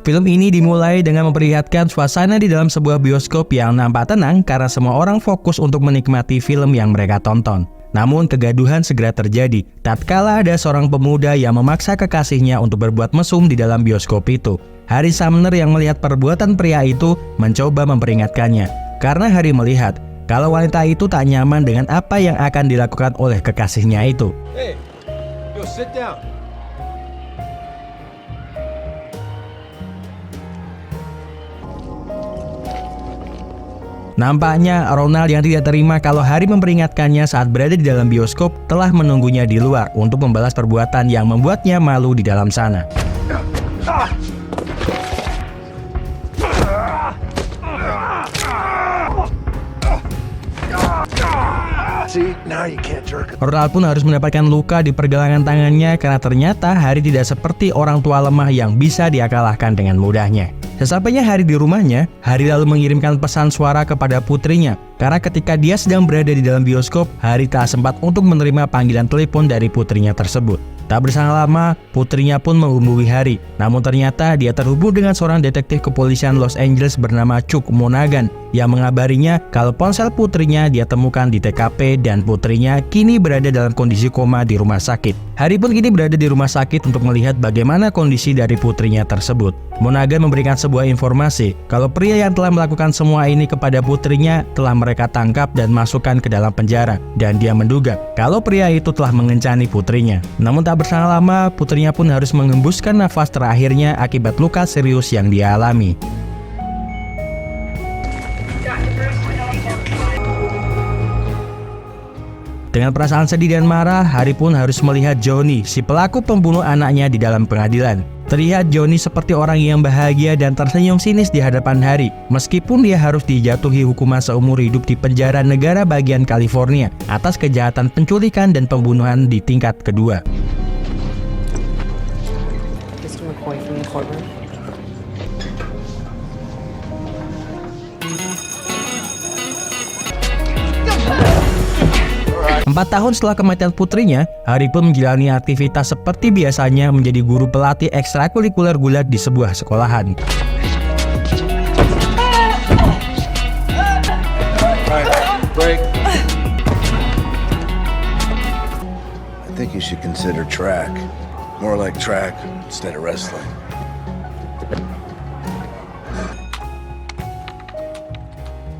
Film ini dimulai dengan memperlihatkan suasana di dalam sebuah bioskop yang nampak tenang karena semua orang fokus untuk menikmati film yang mereka tonton. Namun kegaduhan segera terjadi tatkala ada seorang pemuda yang memaksa kekasihnya untuk berbuat mesum di dalam bioskop itu. Harry Sumner yang melihat perbuatan pria itu mencoba memperingatkannya, karena Harry melihat kalau wanita itu tak nyaman dengan apa yang akan dilakukan oleh kekasihnya itu. Hey, yo, sit down. Nampaknya Ronald yang tidak terima kalau Harry memperingatkannya saat berada di dalam bioskop telah menunggunya di luar untuk membalas perbuatan yang membuatnya malu di dalam sana. Ronald pun harus mendapatkan luka di pergelangan tangannya karena ternyata Harry tidak seperti orang tua lemah yang bisa dia kalahkan dengan mudahnya. Sesampainya Harry di rumahnya, Harry lalu mengirimkan pesan suara kepada putrinya. Karena ketika dia sedang berada di dalam bioskop, Harry tak sempat untuk menerima panggilan telepon dari putrinya tersebut. Tak berselang lama, putrinya pun menghubungi Harry. Namun ternyata dia terhubung dengan seorang detektif kepolisian Los Angeles bernama Chuck Monaghan yang mengabarinya kalau ponsel putrinya dia temukan di TKP dan putrinya kini berada dalam kondisi koma di rumah sakit. Harry pun kini berada di rumah sakit untuk melihat bagaimana kondisi dari putrinya tersebut. Monaghan memberikan sebuah informasi kalau pria yang telah melakukan semua ini kepada putrinya telah mereka tangkap dan masukkan ke dalam penjara, dan dia menduga kalau pria itu telah mengencani putrinya. Namun tak berselang lama, putrinya pun harus mengembuskan nafas terakhirnya akibat luka serius yang dia alami. Dengan perasaan sedih dan marah, Harry pun harus melihat Johnny, si pelaku pembunuh anaknya di dalam pengadilan. Terlihat Johnny seperti orang yang bahagia dan tersenyum sinis di hadapan Harry, meskipun dia harus dijatuhi hukuman seumur hidup di penjara negara bagian California atas kejahatan penculikan dan pembunuhan di tingkat kedua. Mr. McCoy from the courtroom. 4 tahun setelah kematian putrinya, Harry pun menjalani aktivitas seperti biasanya menjadi guru pelatih ekstrakurikuler gulat di sebuah sekolahan. Break. I think you should consider track. More like track instead of wrestling.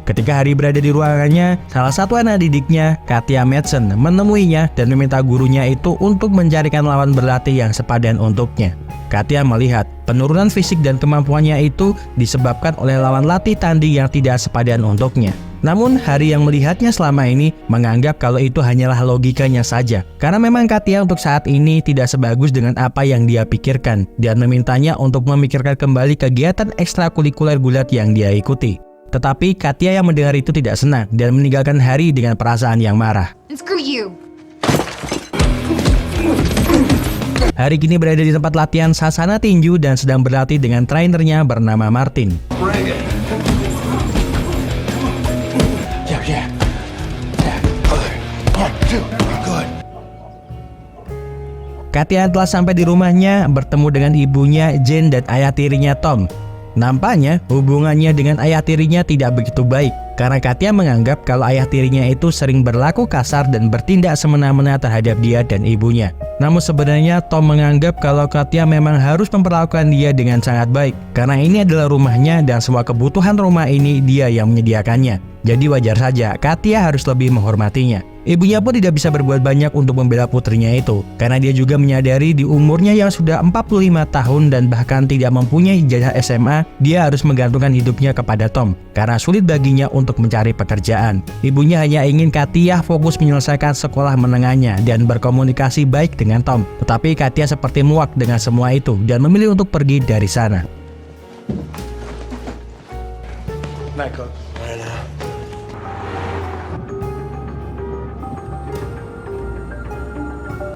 Ketika Harry berada di ruangannya, salah satu anak didiknya, Katia Madsen, menemuinya dan meminta gurunya itu untuk mencarikan lawan berlatih yang sepadan untuknya. Katia melihat penurunan fisik dan kemampuannya itu disebabkan oleh lawan latih tanding yang tidak sepadan untuknya. Namun Harry yang melihatnya selama ini menganggap kalau itu hanyalah logikanya saja, karena memang Katia untuk saat ini tidak sebagus dengan apa yang dia pikirkan, dan memintanya untuk memikirkan kembali kegiatan ekstrakurikuler gulat yang dia ikuti. Tetapi Katia yang mendengar itu tidak senang dan meninggalkan Harry dengan perasaan yang marah. Screw you. Harry kini berada di tempat latihan sasana tinju dan sedang berlatih dengan trainernya bernama Martin. Katia telah sampai di rumahnya bertemu dengan ibunya Jane dan ayah tirinya Tom. Nampaknya hubungannya dengan ayah tirinya tidak begitu baik karena Katia menganggap kalau ayah tirinya itu sering berlaku kasar dan bertindak semena-mena terhadap dia dan ibunya. Namun sebenarnya Tom menganggap kalau Katia memang harus memperlakukan dia dengan sangat baik karena ini adalah rumahnya dan semua kebutuhan rumah ini dia yang menyediakannya. Jadi wajar saja Katia harus lebih menghormatinya. Ibunya pun tidak bisa berbuat banyak untuk membela putrinya itu karena dia juga menyadari di umurnya yang sudah 45 tahun dan bahkan tidak mempunyai ijazah SMA, dia harus menggantungkan hidupnya kepada Tom karena sulit baginya untuk mencari pekerjaan. Ibunya hanya ingin Katia fokus menyelesaikan sekolah menengahnya dan berkomunikasi baik dengan Tom. Tetapi Katia seperti muak dengan semua itu dan memilih untuk pergi dari sana. Night, Coach.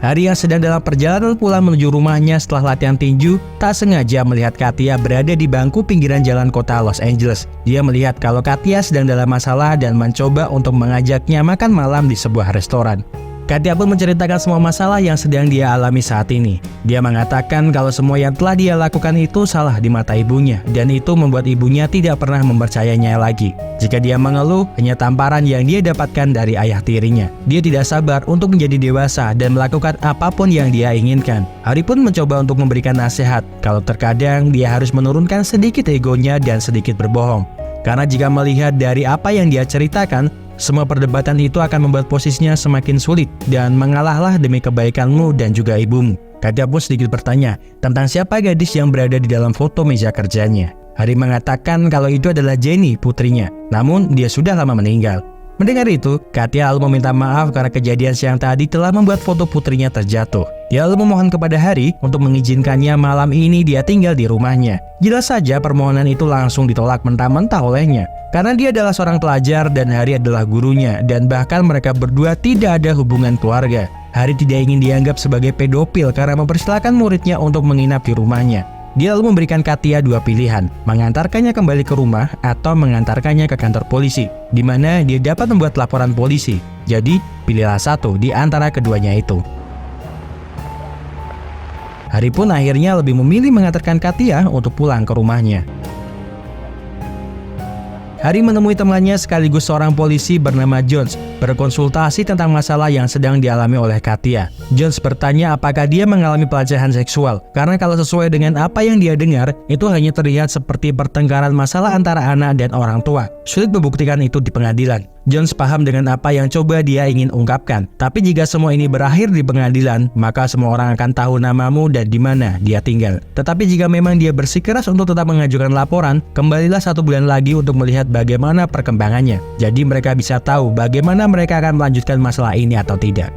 Hari yang sedang dalam perjalanan pulang menuju rumahnya setelah latihan tinju, tak sengaja melihat Katia berada di bangku pinggiran jalan kota Los Angeles. Dia melihat kalau Katia sedang dalam masalah dan mencoba untuk mengajaknya makan malam di sebuah restoran. Katia pun menceritakan semua masalah yang sedang dia alami saat ini. Dia mengatakan kalau semua yang telah dia lakukan itu salah di mata ibunya, dan itu membuat ibunya tidak pernah mempercayainya lagi. Jika dia mengeluh, hanya tamparan yang dia dapatkan dari ayah tirinya. Dia tidak sabar untuk menjadi dewasa dan melakukan apapun yang dia inginkan. Hari pun mencoba untuk memberikan nasihat, kalau terkadang dia harus menurunkan sedikit egonya dan sedikit berbohong. Karena jika melihat dari apa yang dia ceritakan, semua perdebatan itu akan membuat posisinya semakin sulit dan mengalahlah demi kebaikanmu dan juga ibumu. Katia pun sedikit bertanya tentang siapa gadis yang berada di dalam foto meja kerjanya. Hari mengatakan kalau itu adalah Jenny, putrinya, namun dia sudah lama meninggal. Mendengar itu, Katia lalu meminta maaf karena kejadian siang tadi telah membuat foto putrinya terjatuh. Dia lalu memohon kepada Hari untuk mengizinkannya malam ini dia tinggal di rumahnya. Jelas saja permohonan itu langsung ditolak mentah-mentah olehnya. Karena dia adalah seorang pelajar dan Hari adalah gurunya, dan bahkan mereka berdua tidak ada hubungan keluarga. Hari tidak ingin dianggap sebagai pedofil karena mempersilahkan muridnya untuk menginap di rumahnya. Dia lalu memberikan Katia dua pilihan, mengantarkannya kembali ke rumah atau mengantarkannya ke kantor polisi, di mana dia dapat membuat laporan polisi. Jadi, pilihlah satu di antara keduanya itu. Hari pun akhirnya lebih memilih mengantarkan Katia untuk pulang ke rumahnya. Hari menemui temannya sekaligus seorang polisi bernama Jones, berkonsultasi tentang masalah yang sedang dialami oleh Katia. Jones bertanya apakah dia mengalami pelecehan seksual, karena kalau sesuai dengan apa yang dia dengar, itu hanya terlihat seperti pertengkaran masalah antara anak dan orang tua. Sulit membuktikan itu di pengadilan. Jones paham dengan apa yang coba dia ingin ungkapkan, tapi jika semua ini berakhir di pengadilan, maka semua orang akan tahu namamu dan di mana dia tinggal. Tetapi jika memang dia bersikeras untuk tetap mengajukan laporan, kembalilah 1 bulan lagi untuk melihat bagaimana perkembangannya. Jadi mereka bisa tahu bagaimana mereka akan melanjutkan masalah ini atau tidak.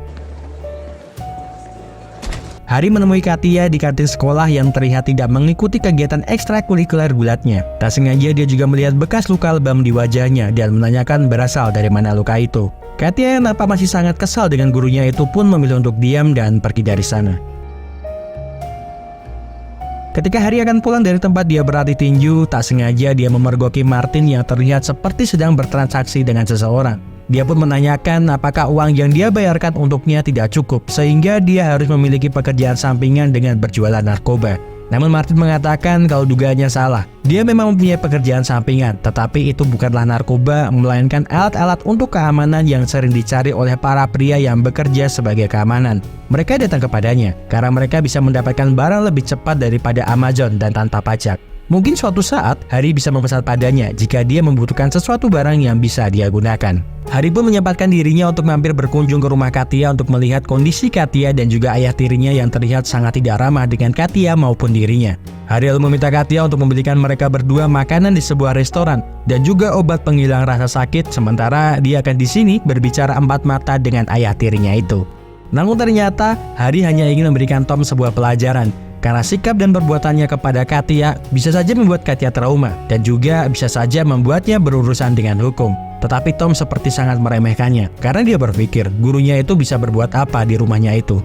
Hari menemui Katia di kantin sekolah yang terlihat tidak mengikuti kegiatan ekstrakurikuler gulatnya. Tak sengaja dia juga melihat bekas luka lebam di wajahnya dan menanyakan berasal dari mana luka itu. Katia yang nampak masih sangat kesal dengan gurunya itu pun memilih untuk diam dan pergi dari sana. Ketika Hari akan pulang dari tempat dia berlatih tinju, tak sengaja dia memergoki Martin yang terlihat seperti sedang bertransaksi dengan seseorang. Dia pun menanyakan apakah uang yang dia bayarkan untuknya tidak cukup sehingga dia harus memiliki pekerjaan sampingan dengan berjualan narkoba. Namun Martin mengatakan kalau dugaannya salah. Dia memang mempunyai pekerjaan sampingan, tetapi itu bukanlah narkoba, melainkan alat-alat untuk keamanan yang sering dicari oleh para pria yang bekerja sebagai keamanan. Mereka datang kepadanya karena mereka bisa mendapatkan barang lebih cepat daripada Amazon dan tanpa pajak. Mungkin suatu saat Hari bisa memesan padanya jika dia membutuhkan sesuatu barang yang bisa dia gunakan. Hari pun menyempatkan dirinya untuk mampir berkunjung ke rumah Katia untuk melihat kondisi Katia dan juga ayah tirinya yang terlihat sangat tidak ramah dengan Katia maupun dirinya. Hari lalu meminta Katia untuk membelikan mereka berdua makanan di sebuah restoran dan juga obat penghilang rasa sakit, sementara dia akan di sini berbicara empat mata dengan ayah tirinya itu. Namun ternyata Hari hanya ingin memberikan Tom sebuah pelajaran. Karena sikap dan perbuatannya kepada Katia bisa saja membuat Katia trauma dan juga bisa saja membuatnya berurusan dengan hukum. Tetapi Tom seperti sangat meremehkannya karena dia berpikir gurunya itu bisa berbuat apa di rumahnya itu.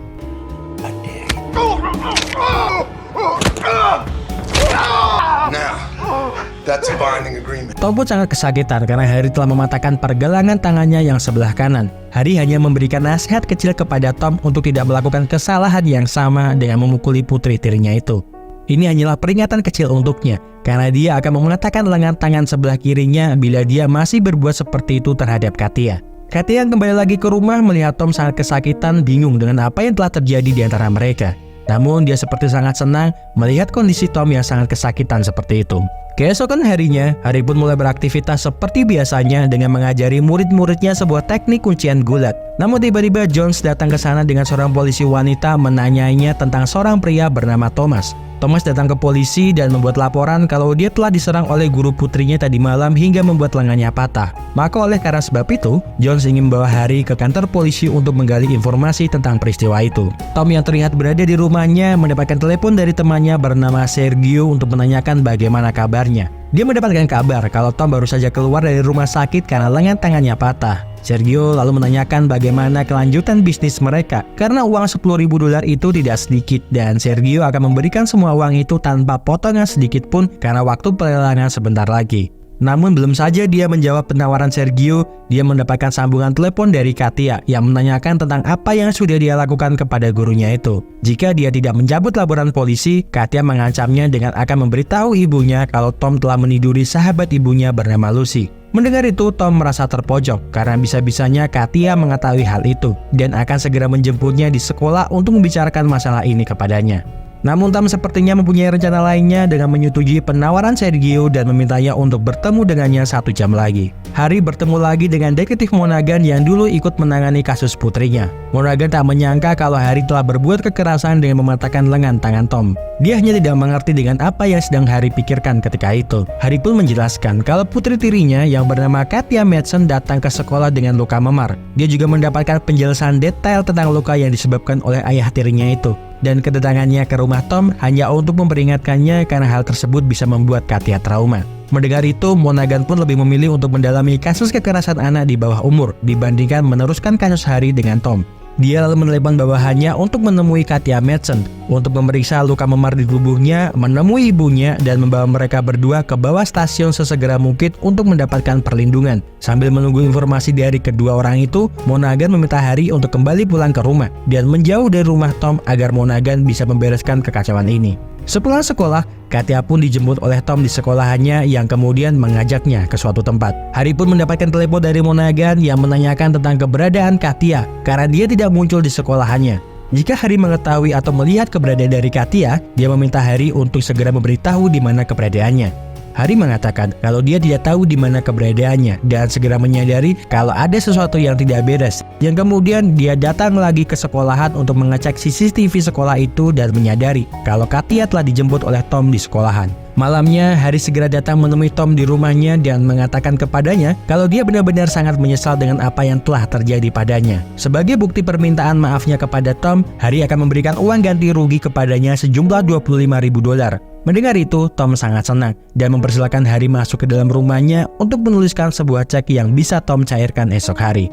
That's a binding agreement. Tom pun sangat kesakitan karena Hari telah mematahkan pergelangan tangannya yang sebelah kanan. Hari hanya memberikan nasihat kecil kepada Tom untuk tidak melakukan kesalahan yang sama dengan memukuli putri tirinya itu. Ini hanyalah peringatan kecil untuknya, karena dia akan mematahkan lengan tangan sebelah kirinya bila dia masih berbuat seperti itu terhadap Katia. Katia yang kembali lagi ke rumah melihat Tom sangat kesakitan, bingung dengan apa yang telah terjadi di antara mereka. Namun dia seperti sangat senang melihat kondisi Tom yang sangat kesakitan seperti itu. Keesokan harinya, Hari pun mulai beraktivitas seperti biasanya dengan mengajari murid-muridnya sebuah teknik kuncian gulat. Namun tiba-tiba Jones datang ke sana dengan seorang polisi wanita menanyainya tentang seorang pria bernama Thomas. Thomas datang ke polisi dan membuat laporan kalau dia telah diserang oleh guru putrinya tadi malam hingga membuat lengannya patah. Maka oleh karena sebab itu, Jones ingin membawa Hari ke kantor polisi untuk menggali informasi tentang peristiwa itu. Tom yang terlihat berada di rumahnya mendapatkan telepon dari temannya bernama Sergio untuk menanyakan bagaimana kabarnya. Dia mendapatkan kabar kalau Tom baru saja keluar dari rumah sakit karena lengan tangannya patah. Sergio lalu menanyakan bagaimana kelanjutan bisnis mereka karena uang $10.000 itu tidak sedikit dan Sergio akan memberikan semua uang itu tanpa potongan sedikit pun karena waktu pelelangan sebentar lagi. Namun belum saja dia menjawab penawaran Sergio, dia mendapatkan sambungan telepon dari Katia yang menanyakan tentang apa yang sudah dia lakukan kepada gurunya itu. Jika dia tidak mencabut laporan polisi, Katia mengancamnya dengan akan memberitahu ibunya kalau Tom telah meniduri sahabat ibunya bernama Lucy. Mendengar itu, Tom merasa terpojok karena bisa-bisanya Katia mengetahui hal itu dan akan segera menjemputnya di sekolah untuk membicarakan masalah ini kepadanya. Namun Tom sepertinya mempunyai rencana lainnya dengan menyetujui penawaran Sergio dan memintanya untuk bertemu dengannya 1 jam lagi. Harry bertemu lagi dengan detektif Monaghan yang dulu ikut menangani kasus putrinya. Monaghan tak menyangka kalau Harry telah berbuat kekerasan dengan mematahkan lengan tangan Tom. Dia hanya tidak mengerti dengan apa yang sedang Harry pikirkan ketika itu. Harry pun menjelaskan kalau putri tirinya yang bernama Katia Madsen datang ke sekolah dengan luka memar. Dia juga mendapatkan penjelasan detail tentang luka yang disebabkan oleh ayah tirinya itu. Dan kedatangannya ke rumah Tom hanya untuk memperingatkannya karena hal tersebut bisa membuat Katia trauma. Mendengar itu, Monaghan pun lebih memilih untuk mendalami kasus kekerasan anak di bawah umur dibandingkan meneruskan kasus Harry dengan Tom. Dia lalu menelepon bawahannya untuk menemui Katia Madsen untuk memeriksa luka memar di tubuhnya, menemui ibunya, dan membawa mereka berdua ke bawah stasiun sesegera mungkin untuk mendapatkan perlindungan. Sambil menunggu informasi dari kedua orang itu, Monaghan meminta Harry untuk kembali pulang ke rumah dan menjauh dari rumah Tom agar Monaghan bisa membereskan kekacauan ini. Sepulang sekolah, Katia pun dijemput oleh Tom di sekolahannya yang kemudian mengajaknya ke suatu tempat. Harry pun mendapatkan telepon dari Monaghan yang menanyakan tentang keberadaan Katia karena dia tidak muncul di sekolahannya. Jika Harry mengetahui atau melihat keberadaan dari Katia, dia meminta Harry untuk segera memberitahu di mana keberadaannya. Harry mengatakan kalau dia tidak tahu di mana keberadaannya dan segera menyadari kalau ada sesuatu yang tidak beres. Yang kemudian dia datang lagi ke sekolahan untuk mengecek CCTV sekolah itu dan menyadari kalau Katia telah dijemput oleh Tom di sekolahan. Malamnya, Harry segera datang menemui Tom di rumahnya dan mengatakan kepadanya kalau dia benar-benar sangat menyesal dengan apa yang telah terjadi padanya. Sebagai bukti permintaan maafnya kepada Tom, Harry akan memberikan uang ganti rugi kepadanya sejumlah $25.000. Mendengar itu, Tom sangat senang dan mempersilahkan Harry masuk ke dalam rumahnya untuk menuliskan sebuah cek yang bisa Tom cairkan esok hari.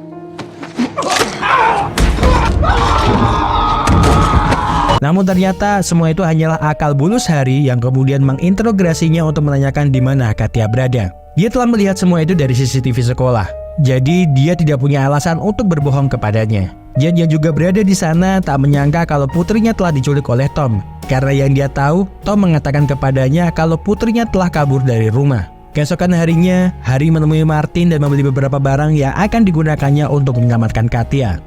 Namun ternyata semua itu hanyalah akal bulus Harry yang kemudian menginterogasinya untuk menanyakan di mana Katia berada. Dia telah melihat semua itu dari CCTV sekolah, jadi dia tidak punya alasan untuk berbohong kepadanya. Jen yang juga berada di sana tak menyangka kalau putrinya telah diculik oleh Tom. Karena yang dia tahu, Tom mengatakan kepadanya kalau putrinya telah kabur dari rumah. Keesokan harinya, Harry menemui Martin dan membeli beberapa barang yang akan digunakannya untuk menyelamatkan Katia.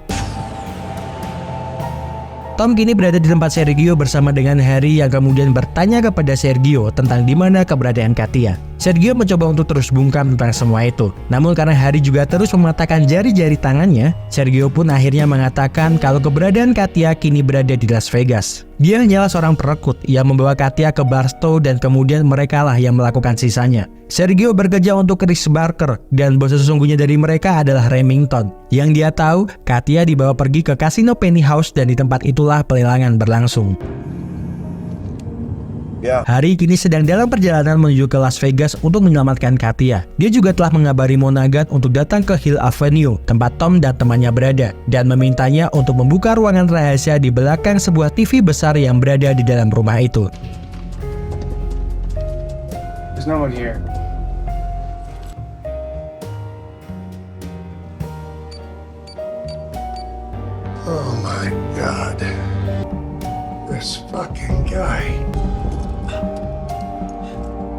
Tom kini berada di tempat Sergio bersama dengan Harry yang kemudian bertanya kepada Sergio tentang di mana keberadaan Katia. Sergio mencoba untuk terus bungkam tentang semua itu. Namun karena Harry juga terus mematahkan jari-jari tangannya, Sergio pun akhirnya mengatakan kalau keberadaan Katia kini berada di Las Vegas. Dia hanyalah seorang perekrut yang membawa Katia ke Barstow dan kemudian merekalah yang melakukan sisanya. Sergio bekerja untuk Chris Barker dan bos sesungguhnya dari mereka adalah Remington. Yang dia tahu, Katia dibawa pergi ke kasino Penny House dan di tempat itulah pelelangan berlangsung. Harry kini sedang dalam perjalanan menuju ke Las Vegas untuk menyelamatkan Katia. Dia juga telah mengabari Monaghan untuk datang ke Hill Avenue, tempat Tom dan temannya berada, dan memintanya untuk membuka ruangan rahasia di belakang sebuah TV besar yang berada di dalam rumah itu. There's no one here. Oh my God. This fucking guy.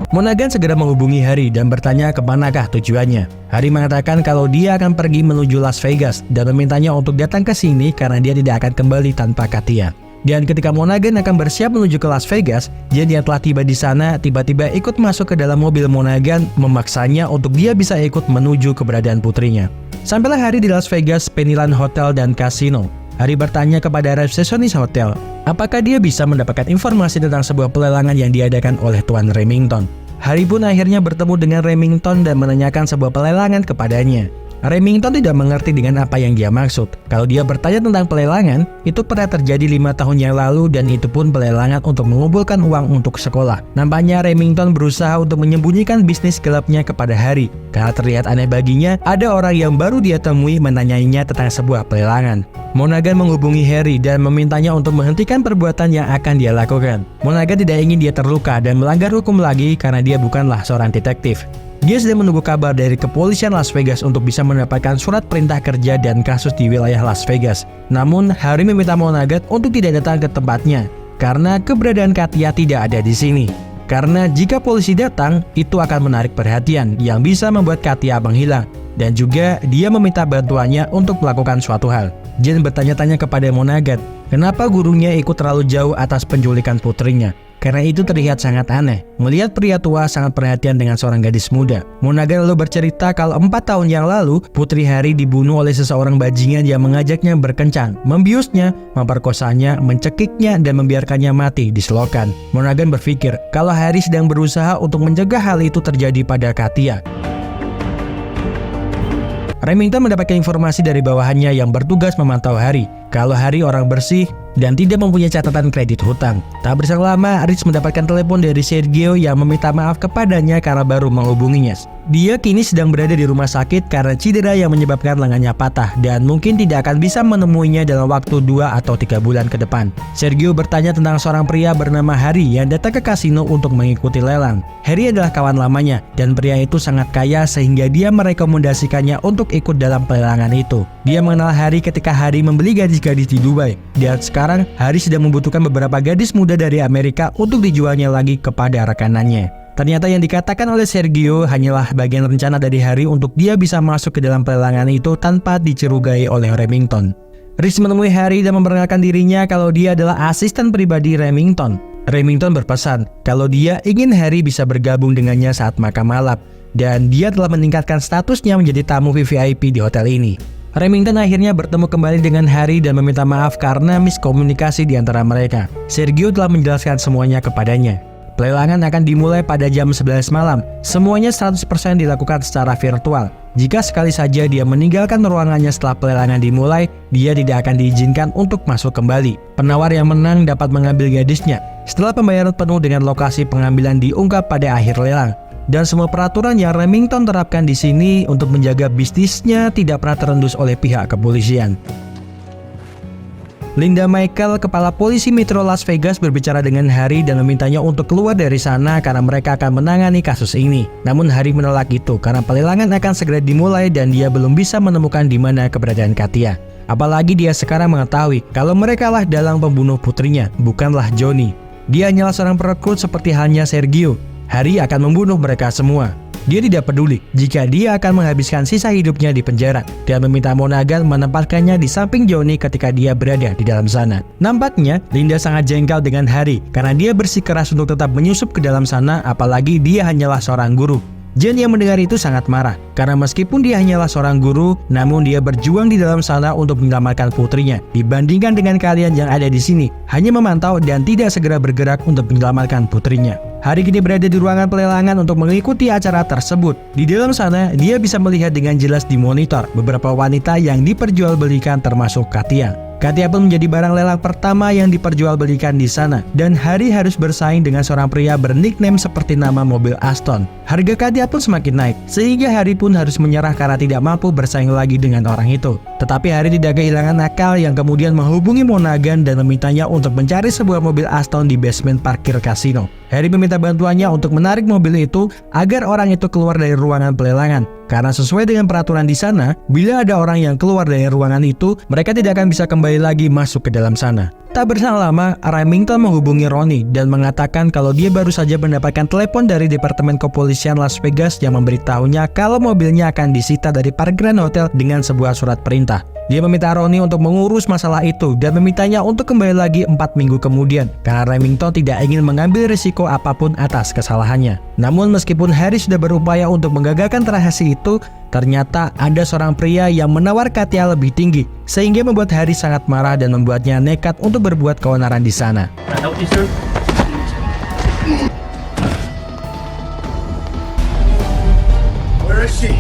Monaghan segera menghubungi Harry dan bertanya kemanakah tujuannya. Harry mengatakan kalau dia akan pergi menuju Las Vegas dan memintanya untuk datang ke sini karena dia tidak akan kembali tanpa Katia. Dan ketika Monaghan akan bersiap menuju ke Las Vegas, Jen yang telah tiba di sana tiba-tiba ikut masuk ke dalam mobil Monaghan, memaksanya untuk dia bisa ikut menuju keberadaan putrinya. Sampailah Harry di Las Vegas, Pennyland Hotel dan Casino. Harry bertanya kepada resepsionis hotel, apakah dia bisa mendapatkan informasi tentang sebuah pelelangan yang diadakan oleh Tuan Remington. Harry pun akhirnya bertemu dengan Remington dan menanyakan sebuah pelelangan kepadanya. Remington tidak mengerti dengan apa yang dia maksud. Kalau dia bertanya tentang pelelangan, itu pernah terjadi 5 tahun yang lalu dan itu pun pelelangan untuk mengumpulkan uang untuk sekolah. Nampaknya Remington berusaha untuk menyembunyikan bisnis gelapnya kepada Harry. Karena terlihat aneh baginya, ada orang yang baru dia temui menanyainya tentang sebuah pelelangan. Monaghan menghubungi Harry dan memintanya untuk menghentikan perbuatan yang akan dia lakukan. Monaghan tidak ingin dia terluka dan melanggar hukum lagi karena dia bukanlah seorang detektif. Dia sedang menunggu kabar dari kepolisian Las Vegas untuk bisa mendapatkan surat perintah kerja dan kasus di wilayah Las Vegas. Namun, Harry meminta Monaghan untuk tidak datang ke tempatnya karena keberadaan Katia tidak ada di sini. Karena jika polisi datang, itu akan menarik perhatian yang bisa membuat Katia menghilang. Dan juga dia meminta bantuannya untuk melakukan suatu hal. Jane bertanya-tanya kepada Monaghan, kenapa gurunya ikut terlalu jauh atas penculikan putrinya. Karena itu terlihat sangat aneh, melihat pria tua sangat perhatian dengan seorang gadis muda. Monaghan lalu bercerita kalau 4 tahun yang lalu, putri Harry dibunuh oleh seseorang bajingan yang mengajaknya berkencan, membiusnya, memperkosanya, mencekiknya, dan membiarkannya mati di selokan. Monaghan berpikir kalau Harry sedang berusaha untuk mencegah hal itu terjadi pada Katia. Remington mendapatkan informasi dari bawahannya yang bertugas memantau Harry. Kalau Harry orang bersih dan tidak mempunyai catatan kredit hutang. Tak berselang lama, Rich mendapatkan telepon dari Sergio yang meminta maaf kepadanya karena baru menghubunginya. Dia kini sedang berada di rumah sakit karena cedera yang menyebabkan lengannya patah dan mungkin tidak akan bisa menemuinya dalam waktu 2 atau 3 bulan ke depan. Sergio bertanya tentang seorang pria bernama Harry yang datang ke kasino untuk mengikuti lelang. Harry adalah kawan lamanya dan pria itu sangat kaya sehingga dia merekomendasikannya untuk ikut dalam pelelangan itu. Dia mengenal Harry ketika Harry membeli gadis-gadis di Dubai dan sekarang Harry sedang membutuhkan beberapa gadis muda dari Amerika untuk dijualnya lagi kepada rekanannya. Ternyata yang dikatakan oleh Sergio hanyalah bagian rencana dari Harry untuk dia bisa masuk ke dalam pelelangan itu tanpa dicurigai oleh Remington. Rich menemui Harry dan memperkenalkan dirinya kalau dia adalah asisten pribadi Remington. Remington berpesan kalau dia ingin Harry bisa bergabung dengannya saat makan malam dan dia telah meningkatkan statusnya menjadi tamu VIP di hotel ini. Remington akhirnya bertemu kembali dengan Harry dan meminta maaf karena miskomunikasi di antara mereka. Sergio telah menjelaskan semuanya kepadanya. Pelelangan akan dimulai pada jam 11 malam. Semuanya 100% dilakukan secara virtual. Jika sekali saja dia meninggalkan ruangannya setelah pelelangan dimulai, dia tidak akan diizinkan untuk masuk kembali. Penawar yang menang dapat mengambil gadisnya. Setelah pembayaran penuh dengan lokasi pengambilan diungkap pada akhir lelang. Dan semua peraturan yang Remington terapkan di sini untuk menjaga bisnisnya tidak pernah terendus oleh pihak kepolisian. Linda Michael, kepala polisi Metro Las Vegas, berbicara dengan Harry dan memintanya untuk keluar dari sana karena mereka akan menangani kasus ini. Namun Harry menolak itu karena pelelangan akan segera dimulai dan dia belum bisa menemukan di mana keberadaan Katia. Apalagi dia sekarang mengetahui kalau merekalah dalang pembunuh putrinya, bukanlah Johnny. Dia hanyalah seorang perekrut seperti halnya Sergio. Harry akan membunuh mereka semua. Dia tidak peduli jika dia akan menghabiskan sisa hidupnya di penjara dan meminta Monaghan menempatkannya di samping Johnny ketika dia berada di dalam sana. Nampaknya Linda sangat jengkel dengan Harry karena dia bersikeras untuk tetap menyusup ke dalam sana, apalagi dia hanyalah seorang guru. Jane yang mendengar itu sangat marah karena meskipun dia hanyalah seorang guru, namun dia berjuang di dalam sana untuk menyelamatkan putrinya dibandingkan dengan kalian yang ada di sini hanya memantau dan tidak segera bergerak untuk menyelamatkan putrinya. Harry kini berada di ruangan pelelangan untuk mengikuti acara tersebut. Di dalam sana, dia bisa melihat dengan jelas di monitor beberapa wanita yang diperjualbelikan termasuk Katia. Katia pun menjadi barang lelang pertama yang diperjualbelikan di sana dan Harry harus bersaing dengan seorang pria bernickname seperti nama mobil Aston. Harga Katia pun semakin naik sehingga Harry pun harus menyerah karena tidak mampu bersaing lagi dengan orang itu. Tetapi Harry tidak kehilangan akal yang kemudian menghubungi Monaghan dan memintanya untuk mencari sebuah mobil Aston di basement parkir kasino. Harry meminta bantuannya untuk menarik mobil itu agar orang itu keluar dari ruangan pelelangan. Karena sesuai dengan peraturan di sana, bila ada orang yang keluar dari ruangan itu, mereka tidak akan bisa kembali lagi masuk ke dalam sana. Tak berselang lama, Remington menghubungi Ronnie dan mengatakan kalau dia baru saja mendapatkan telepon dari Departemen Kepolisian Las Vegas yang memberitahunya kalau mobilnya akan disita dari parkiran hotel dengan sebuah surat perintah. Dia meminta Ronnie untuk mengurus masalah itu dan memintanya untuk kembali lagi 4 minggu kemudian karena Remington tidak ingin mengambil risiko apapun atas kesalahannya. Namun meskipun Harry sudah berupaya untuk menggagalkan transaksi itu, ternyata ada seorang pria yang menawar Katia lebih tinggi sehingga membuat Harry sangat marah dan membuatnya nekat untuk berbuat keonaran di sana. Where is she?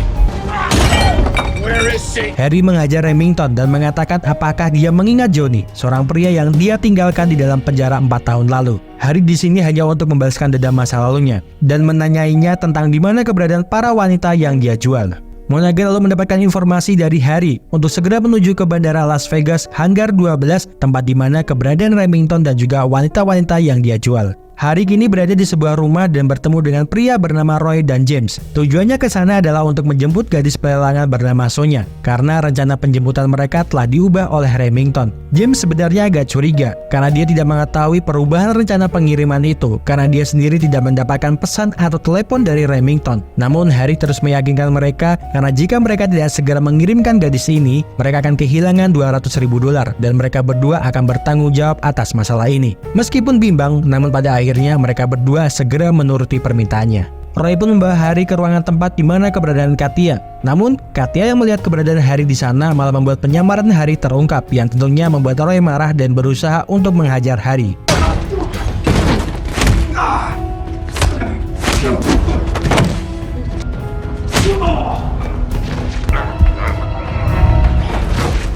Harry mengajar Remington dan mengatakan apakah dia mengingat Johnny, seorang pria yang dia tinggalkan di dalam penjara 4 tahun lalu. Harry di sini hanya untuk membalaskan dendam masa lalunya dan menanyainya tentang di mana keberadaan para wanita yang dia jual. Monaghan lalu mendapatkan informasi dari Harry untuk segera menuju ke bandara Las Vegas Hangar 12, tempat di mana keberadaan Remington dan juga wanita-wanita yang dia jual. Harry kini berada di sebuah rumah dan bertemu dengan pria bernama Roy dan James. Tujuannya ke sana adalah untuk menjemput gadis pelelangan bernama Sonya, karena rencana penjemputan mereka telah diubah oleh Remington. James sebenarnya agak curiga, karena dia tidak mengetahui perubahan rencana pengiriman itu, karena dia sendiri tidak mendapatkan pesan atau telepon dari Remington. Namun Harry terus meyakinkan mereka, karena jika mereka tidak segera mengirimkan gadis ini, mereka akan kehilangan $200.000 dan mereka berdua akan bertanggung jawab atas masalah ini. Meskipun bimbang, namun pada akhirnya mereka berdua segera menuruti permintaannya. Roy pun membawa Harry ke ruangan tempat di mana keberadaan Katia. Namun, Katia yang melihat keberadaan Harry di sana malah membuat penyamaran Harry terungkap, yang tentunya membuat Roy marah dan berusaha untuk menghajar Harry.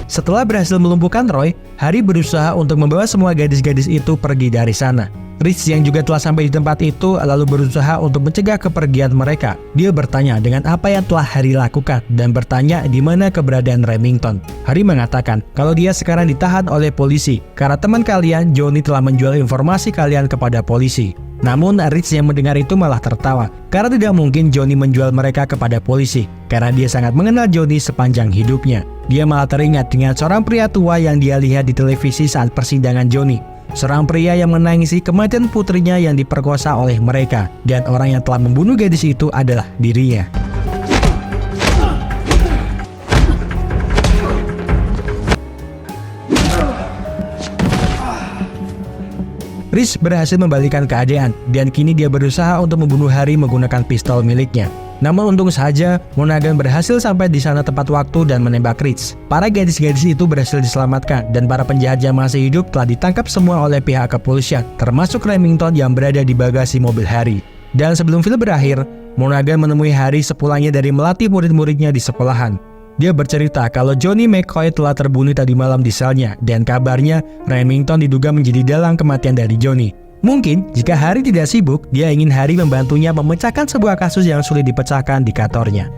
Setelah berhasil melumpuhkan Roy, Harry berusaha untuk membawa semua gadis-gadis itu pergi dari sana. Rich yang juga telah sampai di tempat itu lalu berusaha untuk mencegah kepergian mereka. Dia bertanya dengan apa yang telah Harry lakukan dan bertanya di mana keberadaan Remington. Harry mengatakan kalau dia sekarang ditahan oleh polisi karena teman kalian Johnny telah menjual informasi kalian kepada polisi. Namun Rich yang mendengar itu malah tertawa karena tidak mungkin Johnny menjual mereka kepada polisi karena dia sangat mengenal Johnny sepanjang hidupnya. Dia malah teringat dengan seorang pria tua yang dia lihat di televisi saat persidangan Johnny. Seorang pria yang menangisi kematian putrinya yang diperkosa oleh mereka, dan orang yang telah membunuh gadis itu adalah dirinya. Rich berhasil membalikan keadaan, dan kini dia berusaha untuk membunuh Harry menggunakan pistol miliknya. Namun untung saja, Monaghan berhasil sampai di sana tepat waktu dan menembak Rich. Para gadis-gadis itu berhasil diselamatkan, dan para penjahat yang masih hidup telah ditangkap semua oleh pihak kepolisian, termasuk Remington yang berada di bagasi mobil Harry. Dan sebelum film berakhir, Monaghan menemui Harry sepulangnya dari melatih murid-muridnya di sekolahan. Dia bercerita kalau Johnny McCoy telah terbunuh tadi malam di selnya, dan kabarnya Remington diduga menjadi dalang kematian dari Johnny. Mungkin jika Harry tidak sibuk, dia ingin Harry membantunya memecahkan sebuah kasus yang sulit dipecahkan di kantornya.